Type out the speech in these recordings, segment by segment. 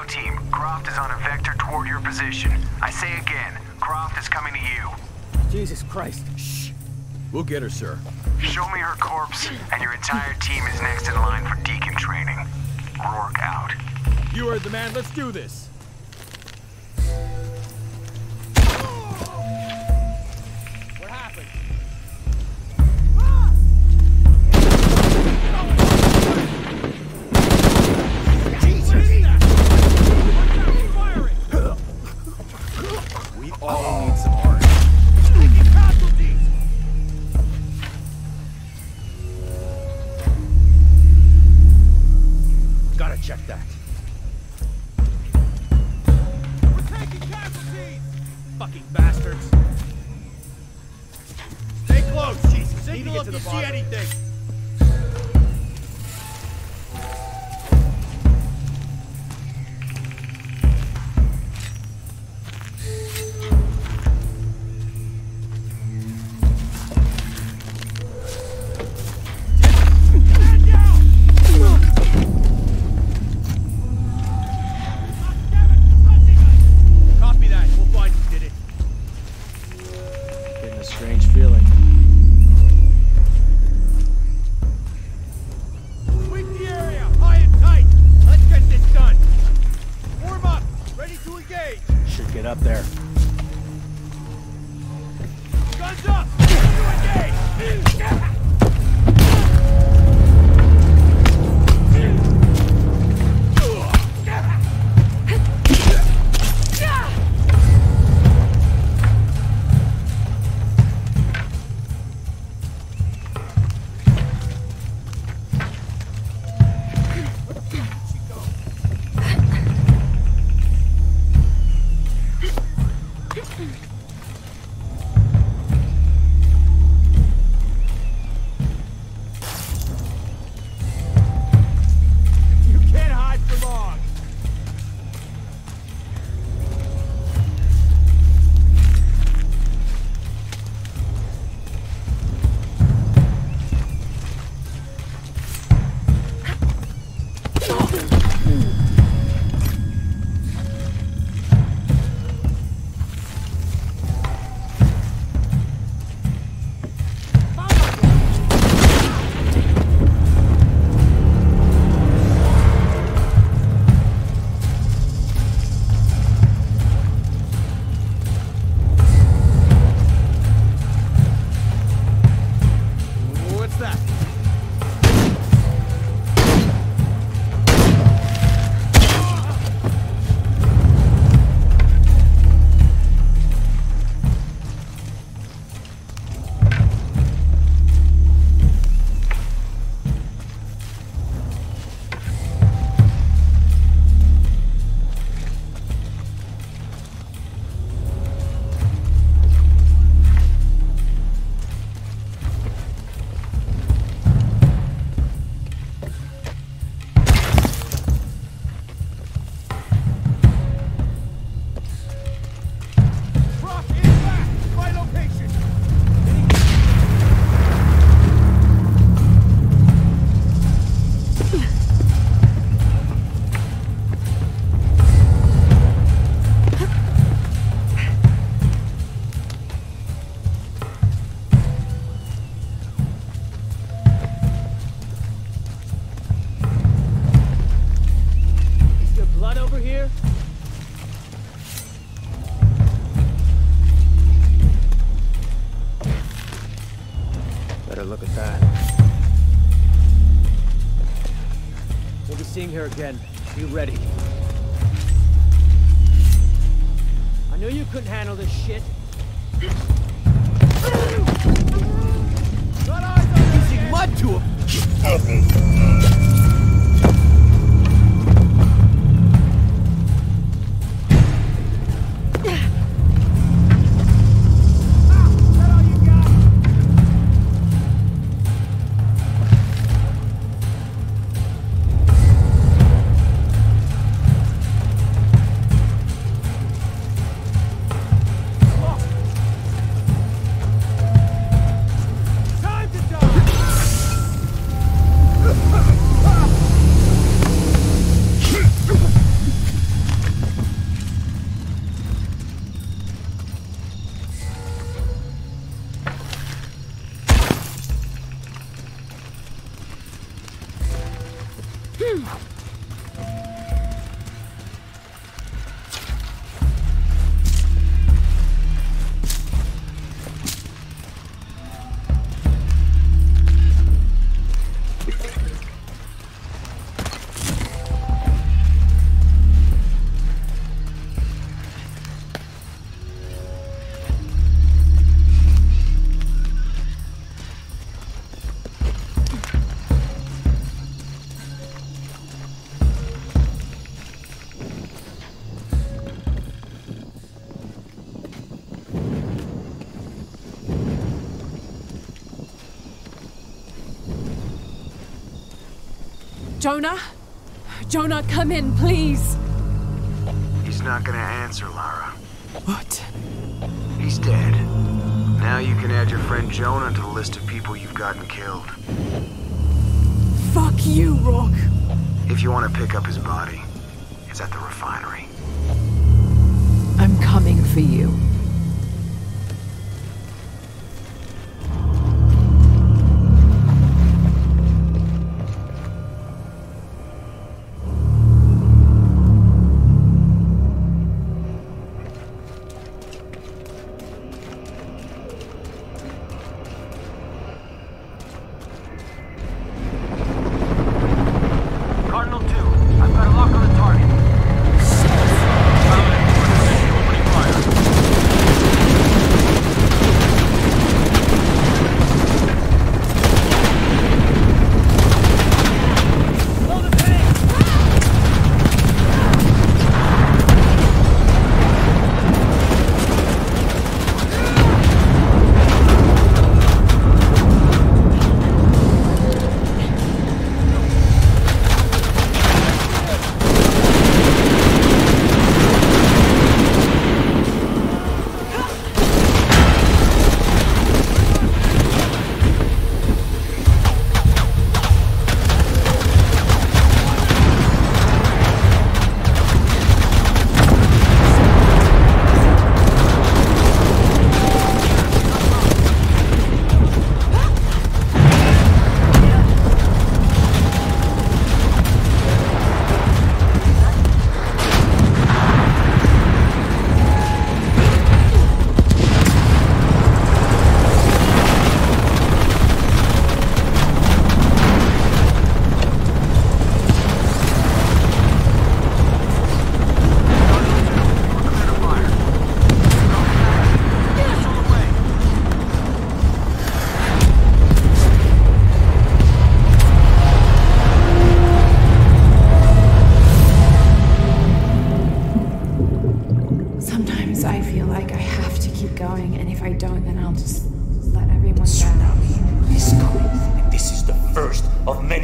Scout team, Croft is on a vector toward your position. I say again, Croft is coming to you. Jesus Christ. Shh. We'll get her, sir. Show me her corpse, and your entire team is next in line for Deacon training. Rourke out. You heard the man. Let's do this. What happened? We all need some art. Gotta check that. We're taking casualties! Fucking bastards! Stay close, Jesus. Signal if you see anything! Strange feeling. Sweep the area, high and tight. Let's get this done. Warm up, ready to engage. Should get up there. Guns up, ready to engage. Look at that. We'll be seeing her again. Be ready. I knew you couldn't handle this shit. Using mud to him. Time to die! Jonah? Jonah, come in, please! He's not gonna answer, Lara. What? He's dead. Now you can add your friend Jonah to the list of people you've gotten killed. Fuck you, Rourke! If you want to pick up his body, it's at the refinery. I'm coming for you.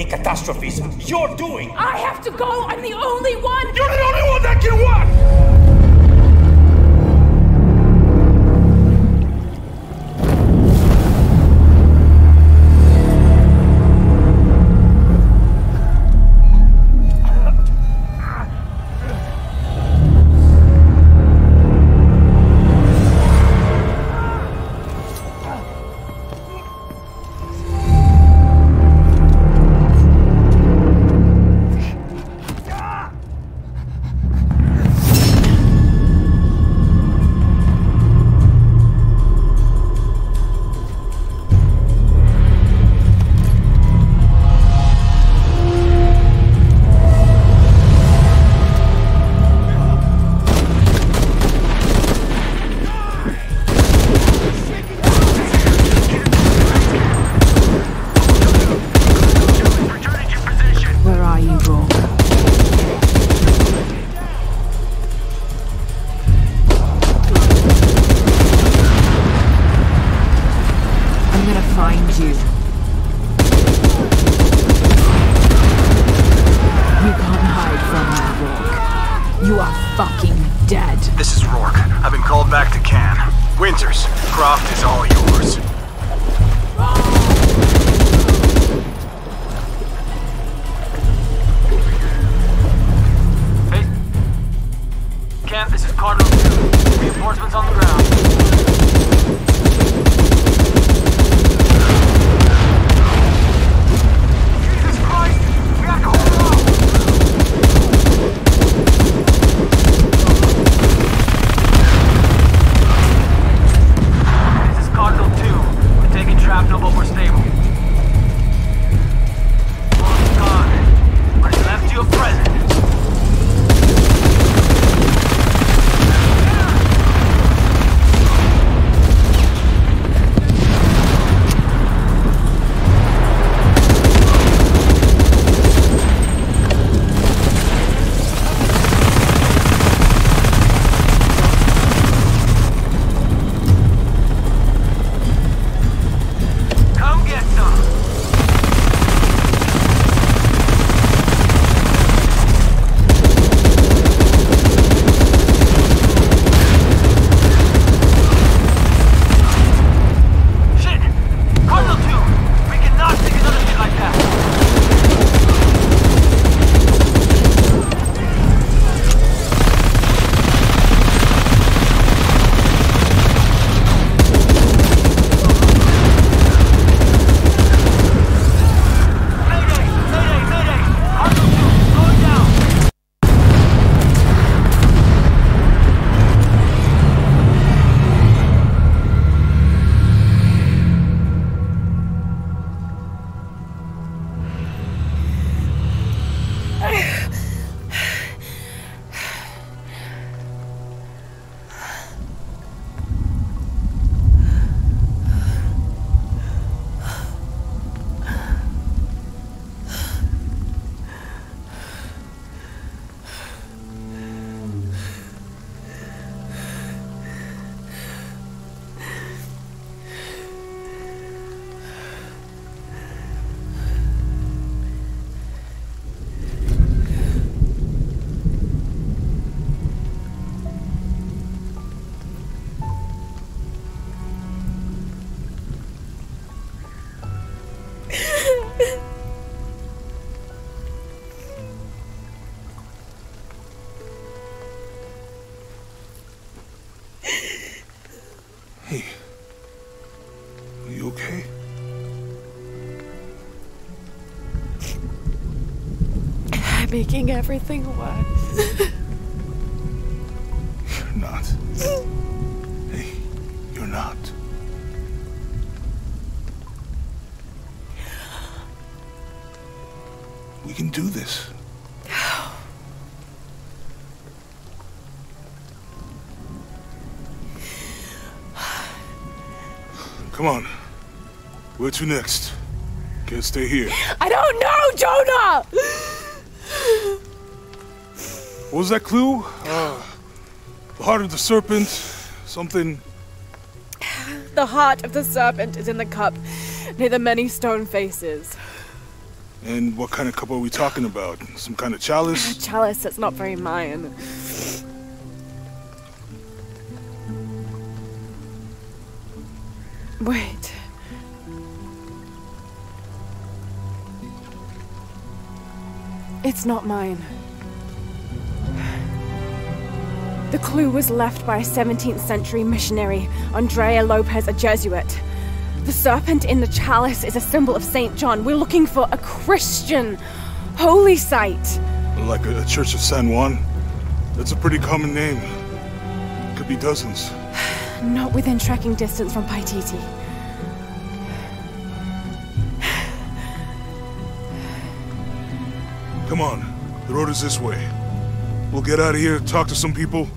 Catastrophes you're doing! I have to go! I'm the only one! You're the only one that can what? Jesus Christ! We have to hold on! making everything worse. You're not. Hey, you're not. We can do this. Come on. Where to next? Can't stay here. I don't know, Jonah! What was that clue? The heart of the serpent, something... The heart of the serpent is in the cup, near the many stone faces. And what kind of cup are we talking about? Some kind of chalice? A chalice that's not very Mayan. Wait. It's not mine. The clue was left by a 17th century missionary, Andrea Lopez, a Jesuit. The serpent in the chalice is a symbol of St. John. We're looking for a Christian holy site. Like a church of San Juan? That's a pretty common name. Could be dozens. Not within trekking distance from Paititi. Come on, the road is this way. We'll get out of here, talk to some people.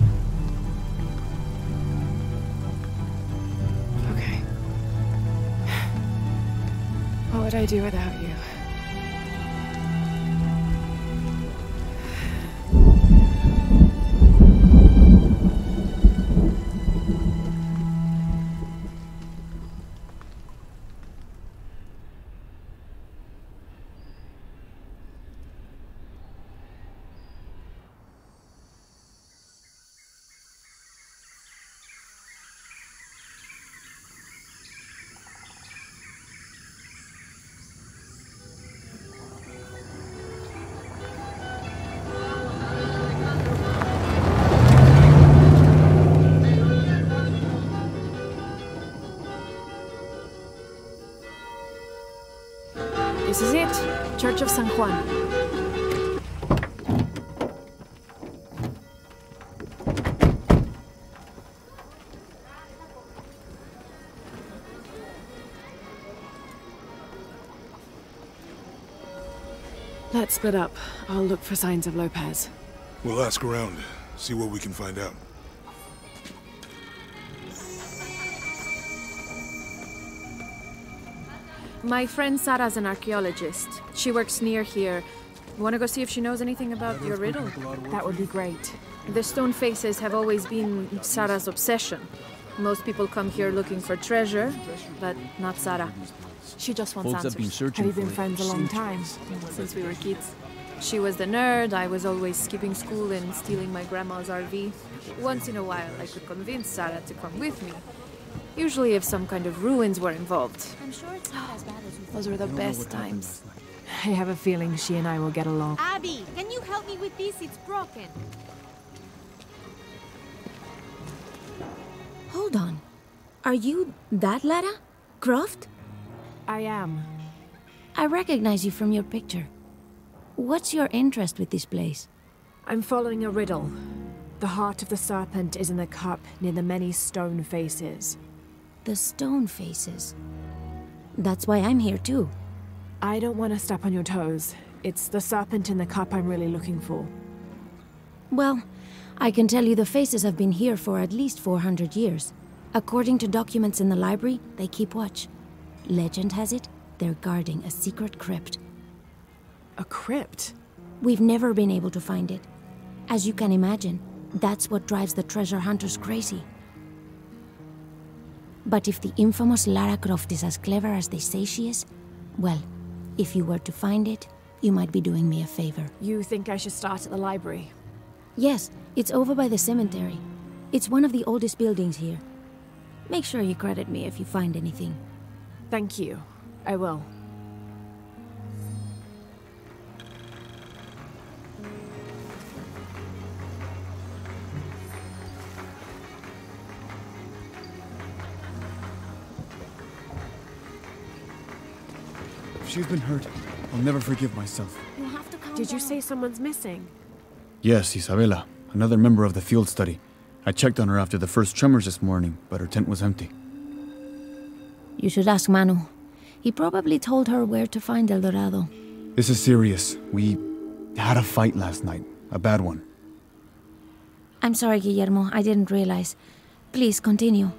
Okay. What would I do without you? This is it, Church of San Juan. Let's split up. I'll look for signs of Lopez. We'll ask around, see what we can find out. My friend Sarah's an archaeologist. She works near here. Want to go see if she knows anything about your riddle? That would be great. The stone faces have always been Sarah's obsession. Most people come here looking for treasure, but not Sarah. She just wants Folks have been answers. searching Have you been for friends a long time? Since we were kids. She was the nerd, I was always skipping school and stealing my grandma's RV. Once in a while, I could convince Sarah to come with me. Usually if some kind of ruins were involved. I'm sure it's not as bad as you Those were the best times. I have a feeling she and I will get along. Abby, can you help me with this? It's broken. Hold on. Are you that Lara? Croft? I am. I recognize you from your picture. What's your interest with this place? I'm following a riddle. The heart of the serpent is in the cup near the many stone faces. The stone faces. That's why I'm here too. I don't want to step on your toes. It's the serpent in the cup I'm really looking for. Well, I can tell you the faces have been here for at least 400 years. According to documents in the library, they keep watch. Legend has it, they're guarding a secret crypt. A crypt? We've never been able to find it. As you can imagine, that's what drives the treasure hunters crazy. But if the infamous Lara Croft is as clever as they say she is, well, if you were to find it, you might be doing me a favor. You think I should start at the library? Yes, it's over by the cemetery. It's one of the oldest buildings here. Make sure you credit me if you find anything. Thank you. I will. If she's been hurt, I'll never forgive myself. You have to come Did you say someone's missing? Yes, Isabela, another member of the field study. I checked on her after the first tremors this morning, but her tent was empty. You should ask Manu. He probably told her where to find El Dorado. This is serious. We had a fight last night. A bad one. I'm sorry, Guillermo. I didn't realize. Please, continue.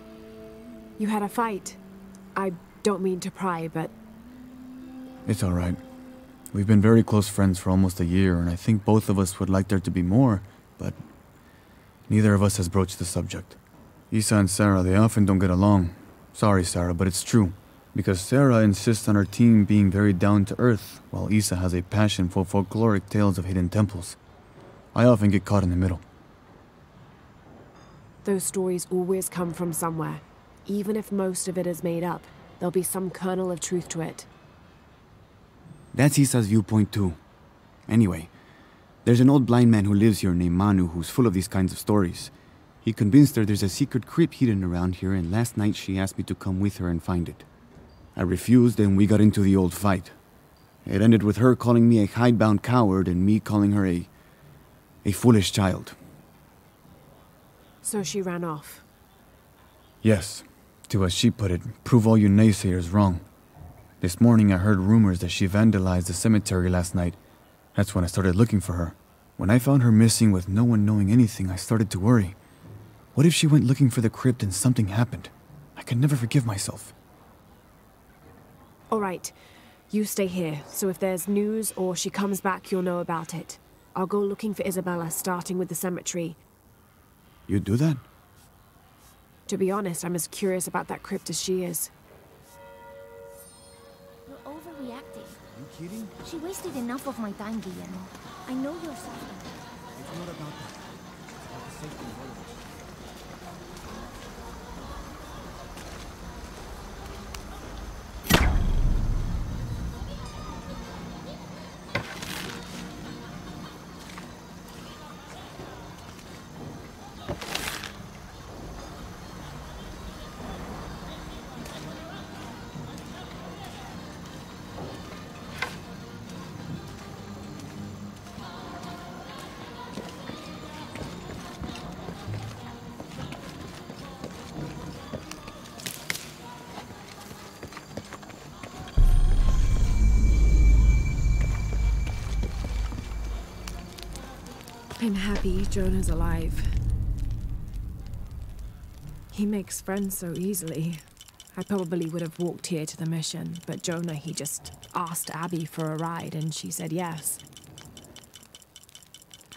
You had a fight. I don't mean to pry, but... It's all right. We've been very close friends for almost a year, and I think both of us would like there to be more, but neither of us has broached the subject. Isa and Sarah, they often don't get along. Sorry, Sarah, but it's true. Because Sarah insists on her team being very down-to-earth, while Isa has a passion for folkloric tales of hidden temples. I often get caught in the middle. Those stories always come from somewhere. Even if most of it is made up, there'll be some kernel of truth to it. That's Isa's viewpoint too. Anyway, there's an old blind man who lives here named Manu who's full of these kinds of stories. He convinced her there's a secret crypt hidden around here, and last night she asked me to come with her and find it. I refused, and we got into the old fight. It ended with her calling me a hidebound coward and me calling her a foolish child. So she ran off. Yes. To, as she put it, prove all you naysayers wrong. This morning I heard rumors that she vandalized the cemetery last night. That's when I started looking for her. When I found her missing with no one knowing anything, I started to worry. What if she went looking for the crypt and something happened? I could never forgive myself. All right. You stay here, so if there's news or she comes back, you'll know about it. I'll go looking for Isabella, starting with the cemetery. You'd do that? To be honest, I'm as curious about that crypt as she is. You're overreacting. You kidding? She wasted enough of my time, Guillermo. I know you're suffering. It's not about that. It's about the safety of all of us. I'm happy Jonah's alive. He makes friends so easily. I probably would have walked here to the mission, but Jonah, he just asked Abby for a ride and she said yes.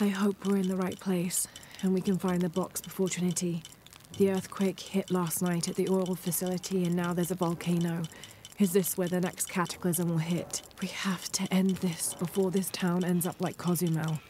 I hope we're in the right place and we can find the box before Trinity. The earthquake hit last night at the oil facility and now there's a volcano. Is this where the next cataclysm will hit? We have to end this before this town ends up like Cozumel.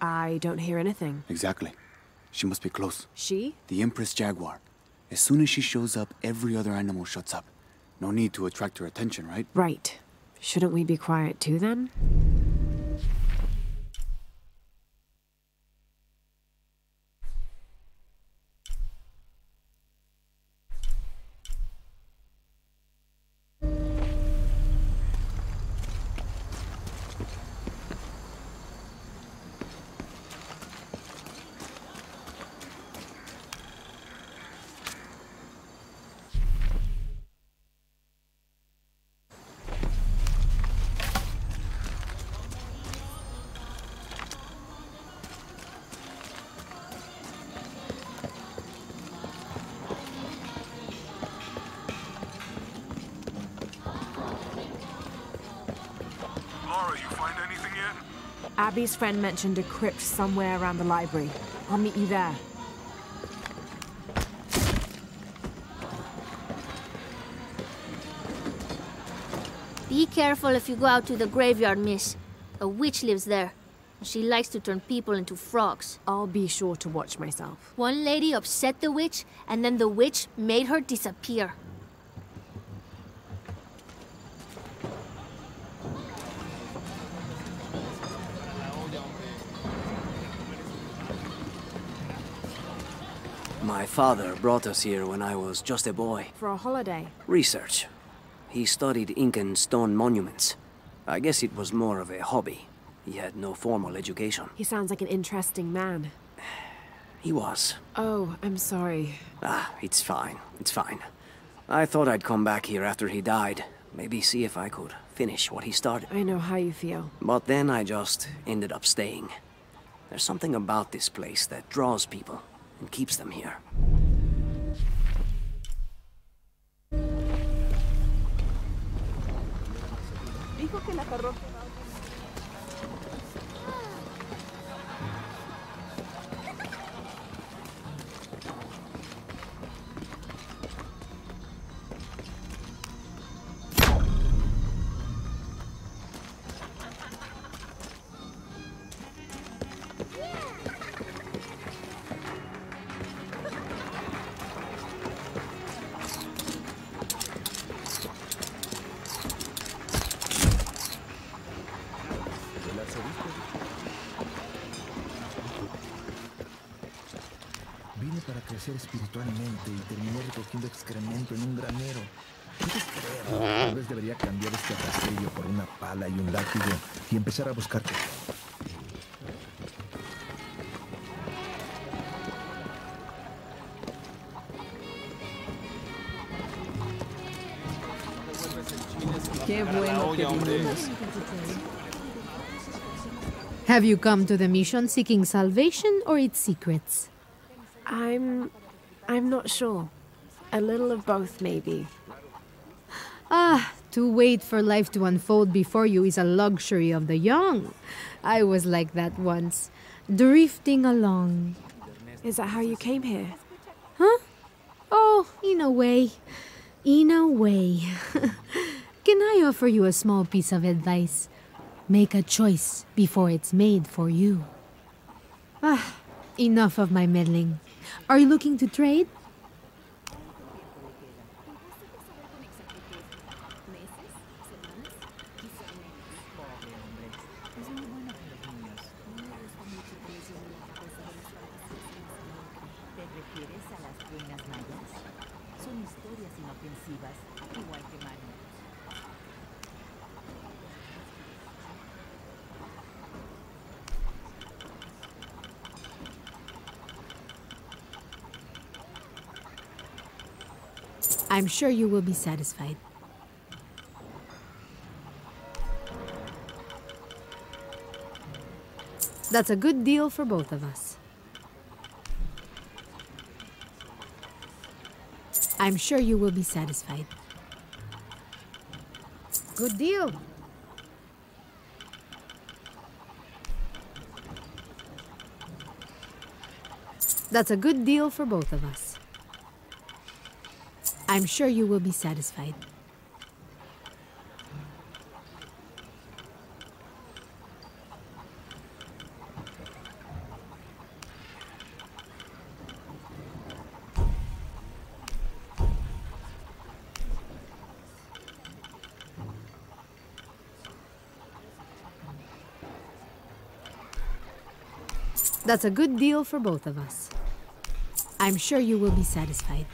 I don't hear anything. Exactly. She must be close. She? The Empress Jaguar. As soon as she shows up, every other animal shuts up. No need to attract her attention, right? Right. Shouldn't we be quiet too, then? Lara, you find anything yet? Abby's friend mentioned a crypt somewhere around the library. I'll meet you there. Be careful if you go out to the graveyard, miss. A witch lives there. She likes to turn people into frogs. I'll be sure to watch myself. One lady upset the witch, and then the witch made her disappear. My father brought us here when I was just a boy. For a holiday? Research. He studied Incan stone monuments. I guess it was more of a hobby. He had no formal education. He sounds like an interesting man. He was. Oh, I'm sorry. It's fine. It's fine. I thought I'd come back here after he died. Maybe see if I could finish what he started. I know how you feel. But then I just ended up staying. There's something about this place that draws people and keeps them here. Vine para crecer espiritualmente y terminé recogiendo excremento en un granero. ¿Quieres creer? Tal vez debería cambiar este rastrillo por una pala y un látigo y empezar a buscarte. Qué bueno que vinimos. Have you come to the mission seeking salvation or its secrets? I'm not sure. A little of both, maybe. To wait for life to unfold before you is a luxury of the young. I was like that once, drifting along. Is that how you came here? Huh? Oh, in a way. In a way. Can I offer you a small piece of advice? Make a choice before it's made for you. Enough of my meddling. Are you looking to trade? I'm sure you will be satisfied. That's a good deal for both of us. I'm sure you will be satisfied. Good deal. That's a good deal for both of us. I'm sure you will be satisfied. That's a good deal for both of us. I'm sure you will be satisfied.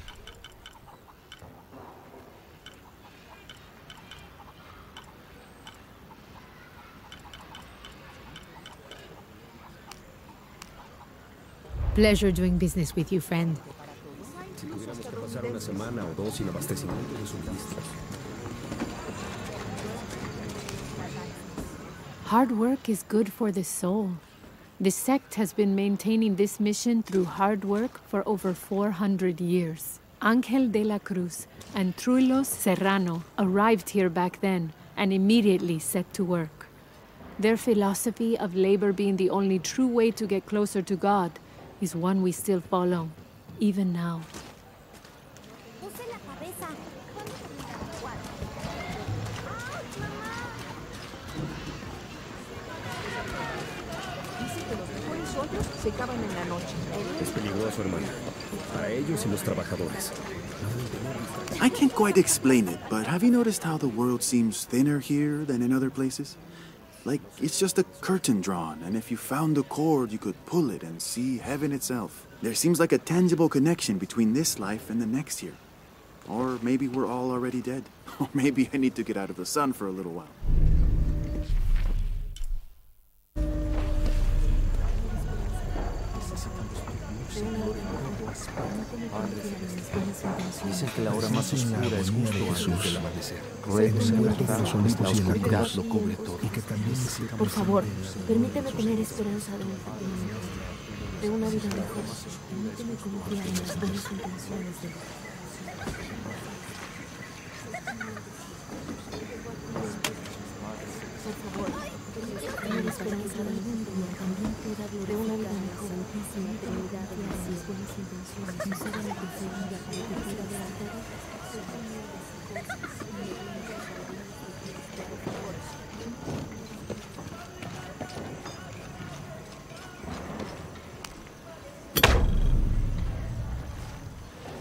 Pleasure doing business with you, friend. Si tuviéramos que pasar una semana o dos sin abastecimiento de suministros. Hard work is good for the soul. The sect has been maintaining this mission through hard work for over 400 years. Angel de la Cruz and Truilos Serrano arrived here back then and immediately set to work. Their philosophy of labor being the only true way to get closer to God is one we still follow, even now. Es peligroso, hermano. Para ellos y los trabajadores. I can't quite explain it, but have you noticed how the world seems thinner here than in other places? Like, it's just a curtain drawn, and if you found a cord, you could pull it and see heaven itself. There seems like a tangible connection between this life and the next here. Or maybe we're all already dead. Or maybe I need to get out of the sun for a little while. Dicen que la hora más oscura es justo antes del amanecer. La oscuridad lo cubre todo. Y que también Por favor, permíteme tener esperanza de una vida mejor. Permíteme confiar en las buenas intenciones de Por favor, permíteme tener esperanza de también pueda de una vida mejor. Santísima Trinidad de las buenas intenciones. Sinceramente seguida para que pueda adelantar.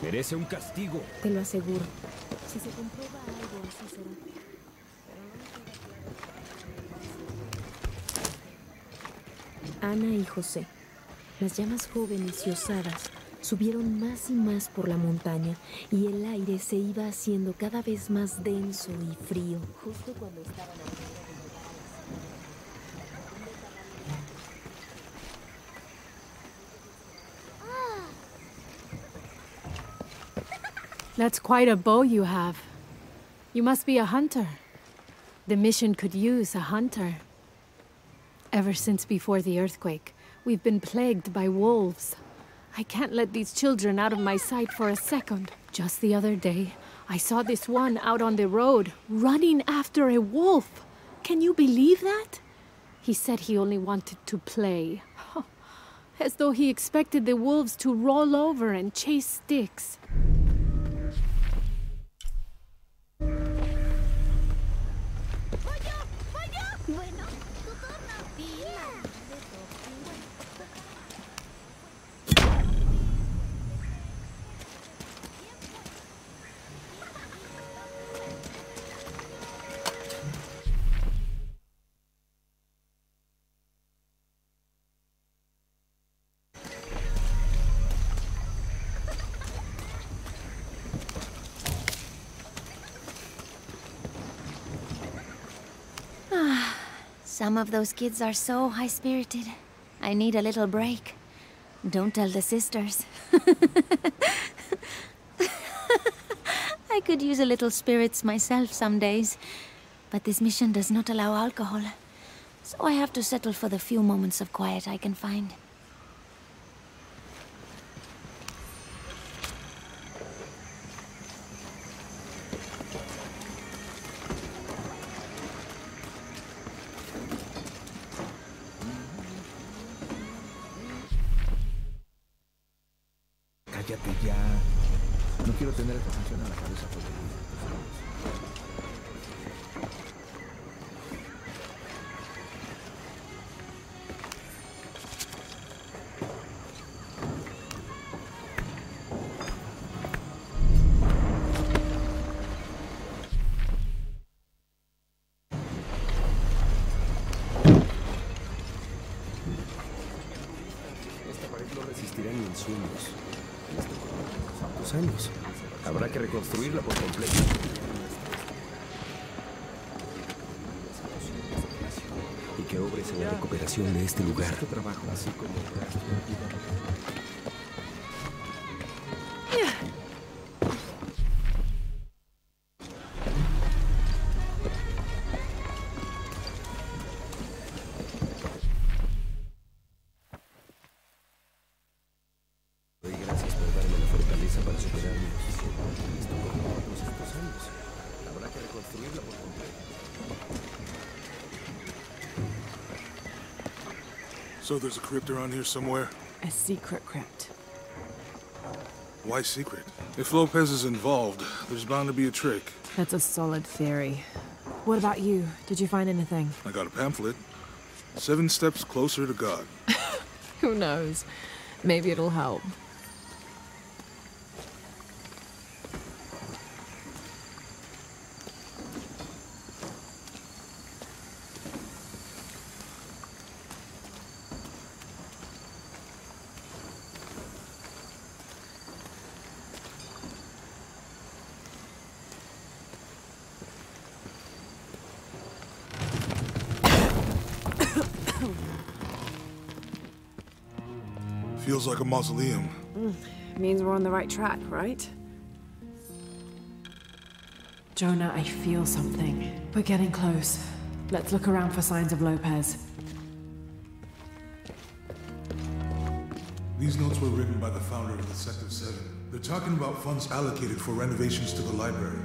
Merece un castigo. Te lo aseguro. Si se comprueba algo, así será. Ana y José, las llamas jóvenes y osadas, subieron más y más por la montaña y el aire se iba haciendo cada vez más denso y frío. Justo cuando estaban That's quite a bow you have. You must be a hunter. The mission could use a hunter. Ever since before the earthquake, we've been plagued by wolves. I can't let these children out of my sight for a second. Just the other day, I saw this one out on the road, running after a wolf. Can you believe that? He said he only wanted to play. As though he expected the wolves to roll over and chase sticks. Some of those kids are so high-spirited. I need a little break. Don't tell the sisters. I could use a little spirits myself some days, but this mission does not allow alcohol, so I have to settle for the few moments of quiet I can find. Cállate ya. No quiero tener esta canción en la cabeza todo el día. No resistirá ni en sueños. ¿Cuántos años? Habrá que reconstruirla por completo. Y que obres en la recuperación de este lugar. Este trabajo, así como... So there's a crypt around here somewhere? A secret crypt. Why secret? If Lopez is involved, there's bound to be a trick. That's a solid theory. What about you? Did you find anything? I got a pamphlet. 7 steps closer to God. Who knows? Maybe it'll help. Feels like a mausoleum. Means we're on the right track, right? Jonah, I feel something. We're getting close. Let's look around for signs of Lopez. These notes were written by the founder of the Sector 7. They're talking about funds allocated for renovations to the library.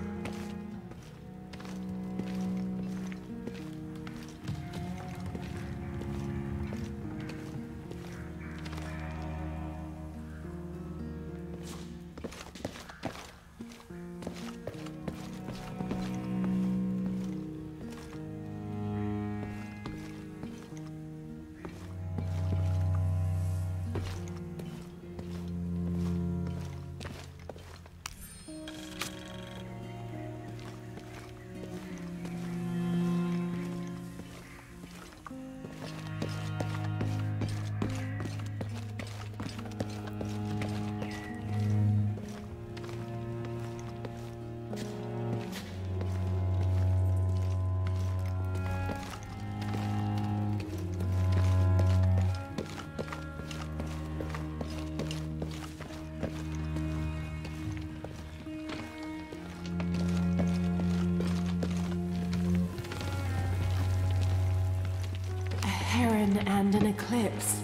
And an eclipse.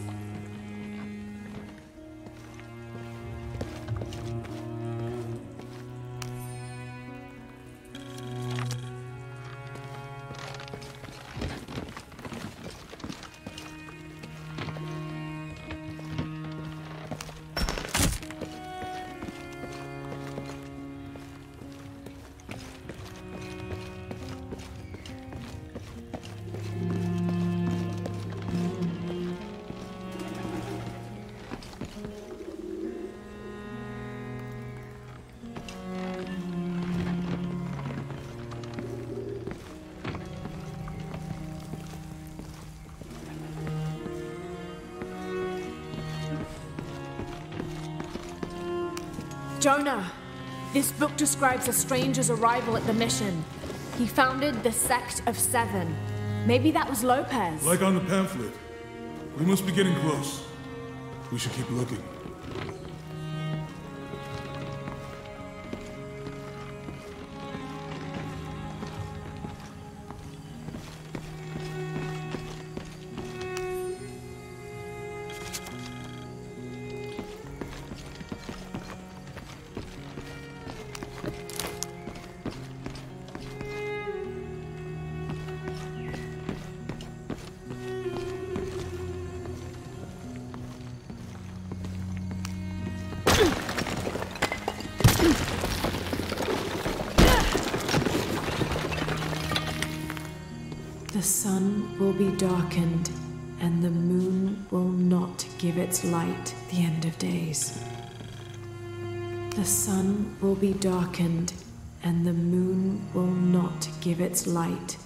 Jonah, this book describes a stranger's arrival at the mission. He founded the Sect of Seven. Maybe that was Lopez. Like on the pamphlet. We must be getting close. We should keep looking. The sun will be darkened, and the moon will not give its light the end of days. The sun will be darkened, and the moon will not give its light.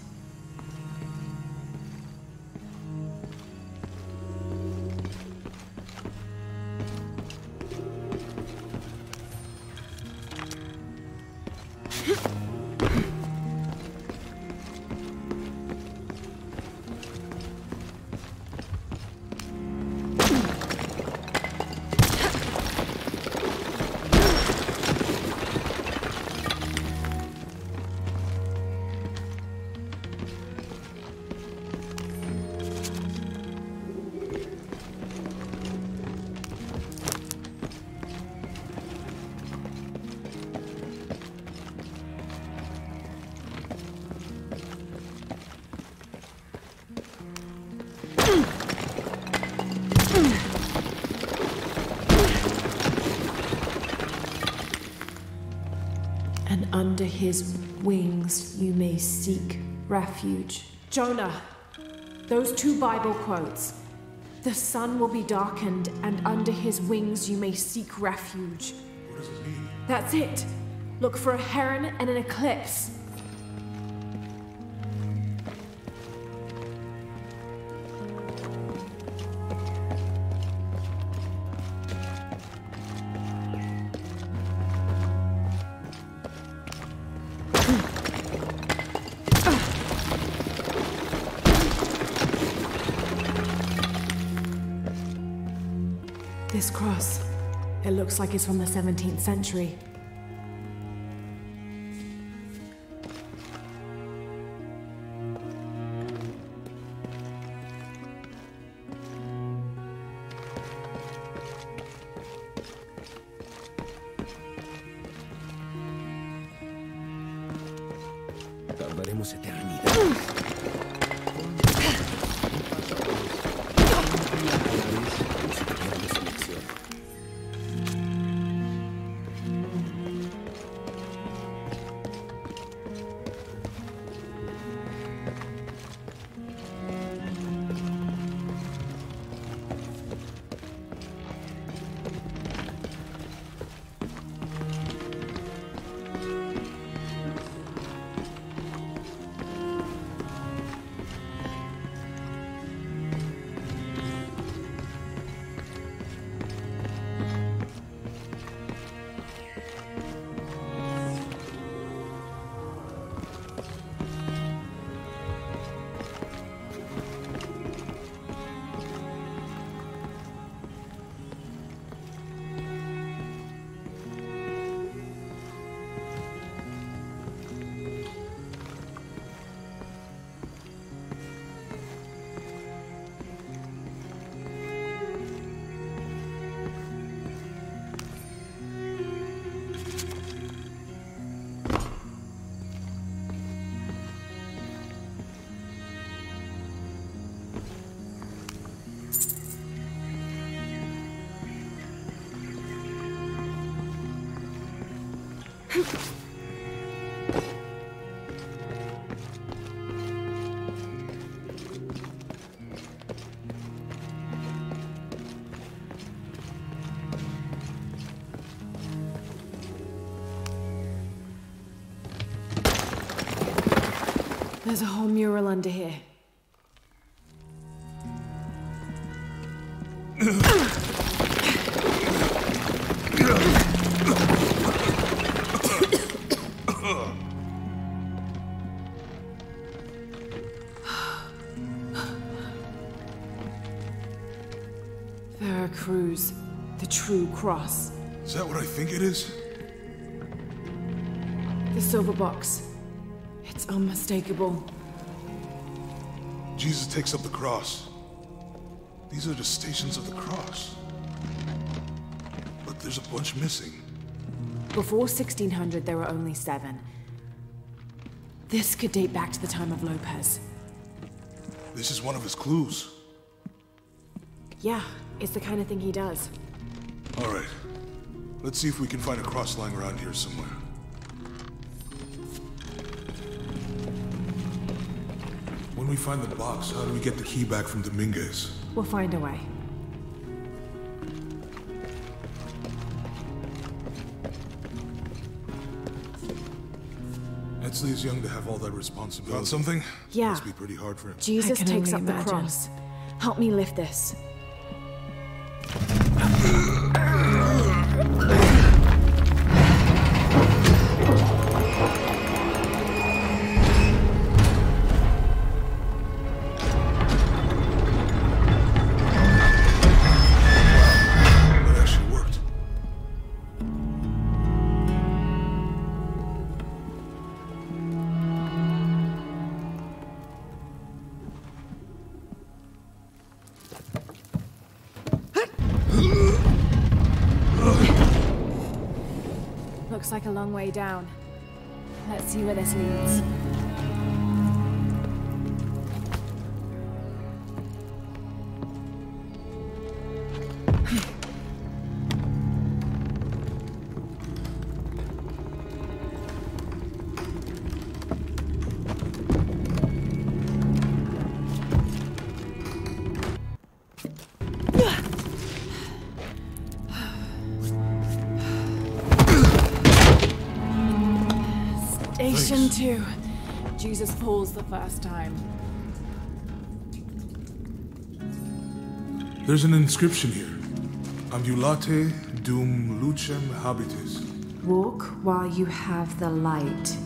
under his wings you may seek refuge. Jonah, those two Bible quotes. The sun will be darkened, and under his wings you may seek refuge. What does it mean? That's it. Look for a heron and an eclipse. This cross, it looks like it's from the 17th century. Tardaremos eternidades. There's a whole mural under here. Veracruz, the true cross. Is that what I think it is? The silver box. It's unmistakable. Jesus takes up the cross. These are the stations of the cross. But there's a bunch missing. Before 1600, there were only 7. This could date back to the time of Lopez. This is one of his clues. Yeah, it's the kind of thing he does. All right. Let's see if we can find a cross lying around here somewhere. When we find the box, how do we get the key back from Dominguez? We'll find a way. Etzli is young to have all that responsibility. Found something? Yeah. Must be pretty hard for him. Jesus can takes up only the imagine. cross. Help me lift this. Looks like a long way down. Let's see where this leads. Revelation 2. Jesus falls the first time. There's an inscription here. Ambulate dum lucem habitis. Walk while you have the light.